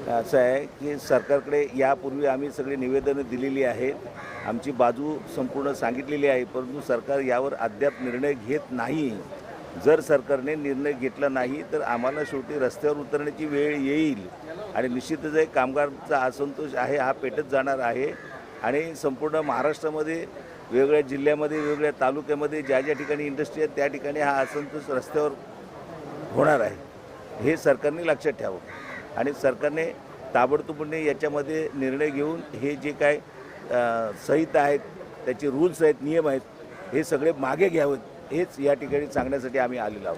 असं आहे की सरकारकडे यापूर्वी आम्ही सगळी निवेदनं दिलेली आहेत, आमची बाजू संपूर्ण सांगितलेली आहे, परंतु सरकार यावर अद्याप निर्णय घेत नाही. जर सरकारने निर्णय घेतला नाही तर आम्हाला शेवटी रस्त्यावर उतरण्याची वेळ येईल आणि निश्चितच एक कामगारांचा असंतोष आहे हा पेटत जाणार आहे आणि संपूर्ण महाराष्ट्रामध्ये वेगवेगळ्या जिल्ह्यामध्ये वेगवेगळ्या तालुक्यामध्ये ज्या ज्या ठिकाणी इंडस्ट्री आहेत त्या ठिकाणी हा असंतोष रस्त्यावर होणार आहे. हे सरकारने लक्षात ठेवावं आणि सरकारने ताबडतोबने याच्यामध्ये निर्णय घेऊन हे जे काय संहिता आहेत, त्याचे रूल्स आहेत, नियम आहेत, हे सगळे मागे घ्यावेत. हेच या ठिकाणी सांगण्यासाठी आम्ही आलेलो आहोत.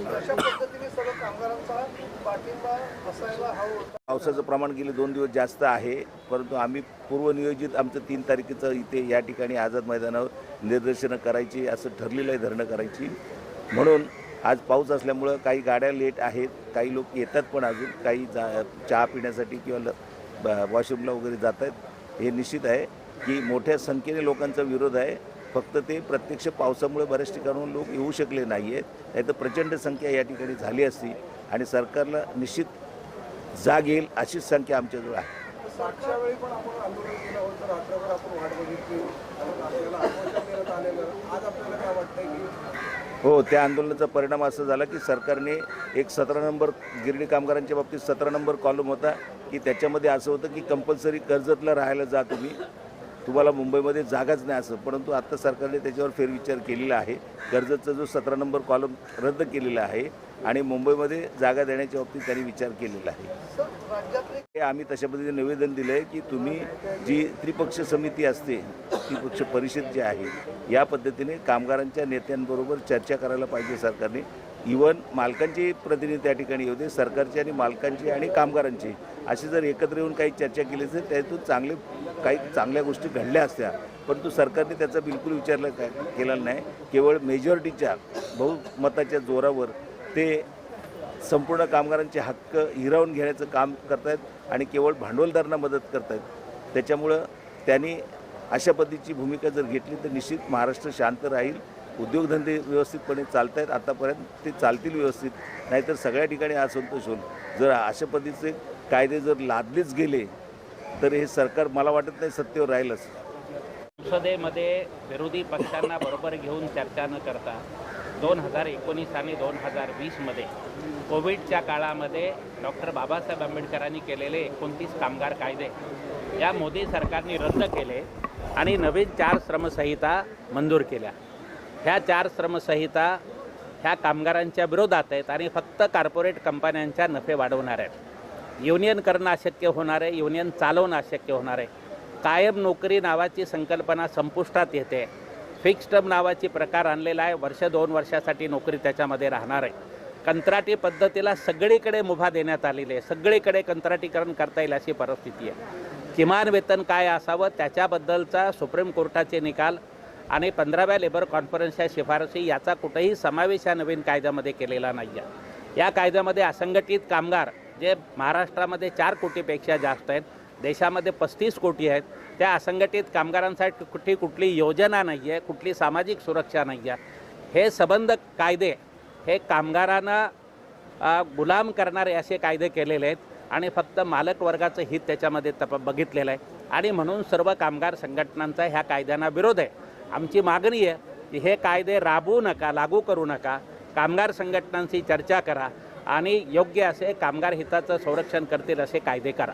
अशा पद्धतीने सर्व कामगारांचा पाठिंबा असायला हवा होता. पावसाचं प्रमाण गेले 2 दिवस जास्त आहे, परंतु आम्ही पूर्वनियोजित आमचं 3 तारखेचं इथे या ठिकाणी आझाद मैदानावर निदर्शनं करायची असं ठरलेलं आहे, धरणं करायची. म्हणून आज पाऊस असल्यामुळं काही गाड्या लेट आहेत, काही लोक येतात पण अजून काही चहा पिण्यासाठी किंवा वॉशरूमला वगैरे जात आहेत. हे निश्चित आहे की मोठ्या संख्येने लोकांचा विरोध आहे, फक्त ते प्रत्यक्ष पावसामुळे बऱ्याच ठिकाणून लोक येऊ शकले नाही आहेत. नाही तर प्रचंड संख्या या ठिकाणी झाली असती आणि सरकारला निश्चित जाग येईल अशीच संख्या आमच्याजवळ आहे. मागच्या वेळी पण आपण आंदोलन केलं होतं, रात्रभर आपण वाट बघितली, आपल्याला आश्वासन देण्यात आलेलं. आज आपल्याला काय वाटतंय की हो, त्या आंदोलनाचा परिणाम असा झाला की सरकारने एक 17 नंबर गिरणी कामगारांच्या बाबतीत 17 नंबर कॉलम होता की त्याच्यामध्ये असं होतं की कंपल्सरी कर्जतला राहायला जा तुम्हाला मुंबईमध्ये जागाच नाही असं. परंतु आत्ता सरकारने त्याच्यावर फेरविचार केलेला आहे. कर्जतचा जो 17 नंबर कॉलम रद्द केलेला आहे आणि मुंबईमध्ये जागा देण्याच्या बाबतीत त्यांनी विचार केलेला आहे. हे आम्ही तशा पद्धतीने निवेदन दिलं आहे की तुम्ही जी त्रिपक्ष समिती असते, त्रिपक्ष परिषद जी आहे, या पद्धतीने कामगारांच्या नेत्यांबरोबर चर्चा करायला पाहिजे सरकारने. इवन मालकांचे प्रतिनिधी त्या ठिकाणी होते, सरकारचे आणि मालकांचे आणि कामगारांचे असे जर एकत्र येऊन काही चर्चा केली तर त्यातून काही चांगल्या गोष्टी घडल्या असत्या. परंतु सरकारने त्याचा बिलकुल विचार केला नाही. केवळ मेजॉरिटीच्या बहुमताच्या जोरावर ते संपूर्ण कामगारांचे हक्क हिरावून घेण्याचं काम करत आहेत आणि केवळ भांडवलदारांना मदत करत आहेत. त्याच्यामुळं त्यांनी अशा पद्धतीची भूमिका जर घेतली तर निश्चित महाराष्ट्र शांत राहील. उद्योगधंदे व्यवस्थितपणे चालत आहेत, आतापर्यंत ते चालतील व्यवस्थित, नाहीतर सगळ्या ठिकाणी असंतोष होईल. जर अशा पद्धतीचे कायदे जर लादलेच गेले तर हे सरकार मला वाटत नाही सत्तेवर राहीलच. संसदेमध्ये विरोधी पक्षांना बरोबर घेऊन चर्चा न करता 2019 आणि 2020मध्ये कोविडच्या काळामध्ये डॉक्टर बाबासाहेब आंबेडकरांनी केलेले 29 कामगार कायदे या मोदी सरकारने रद्द केले आणि नवीन 4 श्रमसंहिता मंजूर केल्या. ह्या 4 श्रमसंहिता ह्या कामगारांच्या विरोधात आहेत आणि फक्त कॉर्पोरेट कंपन्यांच्या नफे वाढवणार आहेत. युनियन करणं अशक्य होणार आहे, युनियन चालवणं अशक्य होणार आहे. कायम नोकरी नावाची संकल्पना संपुष्टात येते. फिक्स टर्म नावाची प्रकार आणलेला आहे, 1-2 वर्षासाठी नोकरी त्याच्यामध्ये राहणार आहे. कंत्राटी पद्धतीला सगळीकडे मुभा देण्यात आलेली आहे, सगळीकडे कंत्राटीकरण करता येईल अशी परिस्थिती आहे. किमान वेतन काय असावं त्याच्याबद्दलचा सुप्रीम कोर्टाचे निकाल आणि 15व्या लेबर कॉन्फरन्सच्या शिफारसी याचा कुठेही समावेश या नवीन कायद्यामध्ये केलेला नाही आहे. या कायद्यामध्ये असंघटित कामगार जे महाराष्ट्रामध्ये 4 कोटीपेक्षा जास्त आहेत, देशामध्ये 35 कोटी आहेत, त्या असंघटित कामगारांसाठी कुठली योजना नाही आहे, कुठली सामाजिक सुरक्षा नाही आहे. हे संबंध कायदे हे कामगारांना गुलाम करणारे असे कायदे केलेले आहेत आणि फक्त मालक वर्गाचं हित त्याच्यामध्ये बघितलेलं आहे आणि म्हणून सर्व कामगार संघटनांचा ह्या कायद्यांना विरोध आहे. आमची मागणी आहे की हे कायदे राबवू नका, लागू करू नका, कामगार संघटनांशी चर्चा करा आणि योग्य असे कामगार हिताचं संरक्षण करतील असे कायदे करा.